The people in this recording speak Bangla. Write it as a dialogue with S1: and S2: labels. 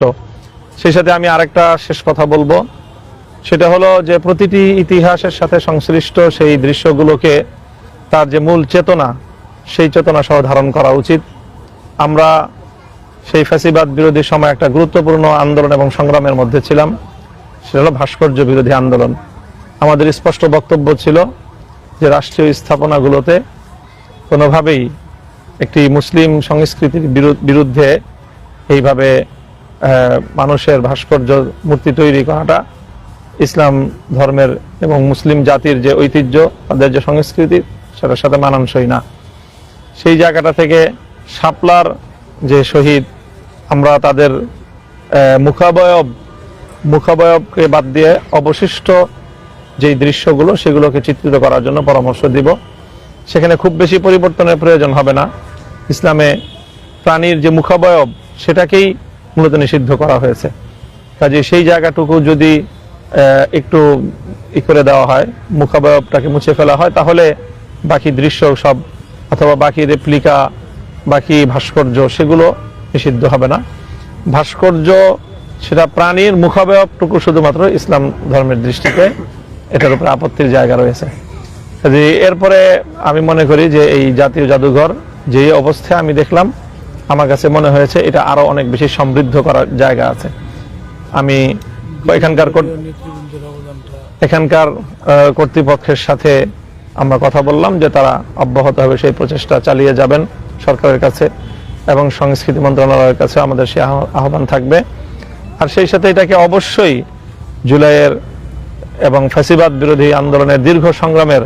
S1: তো সেই সাথে আমি আরেকটা শেষ কথা বলবো, সেটা হলো যে প্রতিটি ইতিহাসের সাথে সংশ্লিষ্ট সেই দৃশ্যগুলোকে তার যে মূল চেতনা, সেই চেতনা সহ ধারণ করা উচিত। আমরা সেই ফ্যাসিবাদ বিরোধী সময় একটা গুরুত্বপূর্ণ আন্দোলন এবং সংগ্রামের মধ্যে ছিলাম, সেটা হলো ভাস্কর্য বিরোধী আন্দোলন। আমাদের স্পষ্ট বক্তব্য ছিল যে রাষ্ট্রীয় স্থাপনাগুলোতে কোনোভাবেই একটি মুসলিম সংস্কৃতির বিরুদ্ধে এইভাবে মানুষের ভাস্কর্য মূর্তি তৈরি করাটা ইসলাম ধর্মের এবং মুসলিম জাতির যে ঐতিহ্য, তাদের যে সংস্কৃতি, সেটার সাথে মানানসই না। সেই জায়গাটা থেকে শাপলার যে শহীদ, আমরা তাদের মুখাবয়বকে বাদ দিয়ে অবশিষ্ট যেই দৃশ্যগুলো, সেগুলোকে চিত্রিত করার জন্য পরামর্শ দিব। সেখানে খুব বেশি পরিবর্তনের প্রয়োজন হবে না। ইসলামে প্রাণীর যে মুখাবয়ব, সেটাকেই মূলত নিষিদ্ধ করা হয়েছে। কাজে সেই জায়গাটুকু যদি একটু করে দেওয়া হয়, মুখাবয়বটাকে মুছে ফেলা হয়, তাহলে বাকি দৃশ্য সব অথবা বাকি রেপ্লিকা, বাকি ভাস্কর্য, সেগুলো নিষিদ্ধ হবে না। ভাস্কর্য সেটা প্রাণীর মুখাবয়বটুকু শুধুমাত্র ইসলাম ধর্মের দৃষ্টিতে এটার উপরে আপত্তির জায়গা রয়েছে। এরপরে আমি মনে করি যে এই জাতীয় জাদুঘর যে অবস্থায় আমি দেখলাম, আমার কাছে মনে হয়েছে এটা আরো অনেক বেশি সমৃদ্ধ করার জায়গা আছে। আমি এখানকার কর্তৃপক্ষের সাথে আমরা কথা বললাম যে তারা অব্যাহতভাবে সেই প্রচেষ্টা চালিয়ে যাবেন সরকারের কাছে, এবং সংস্কৃতি মন্ত্রণালয়ের কাছে আমাদের সেই আহ্বান থাকবে। আর সেই সাথে এটাকে অবশ্যই জুলাইয়ের এবং ফ্যাসিবাদ বিরোধী আন্দোলনের দীর্ঘ সংগ্রামের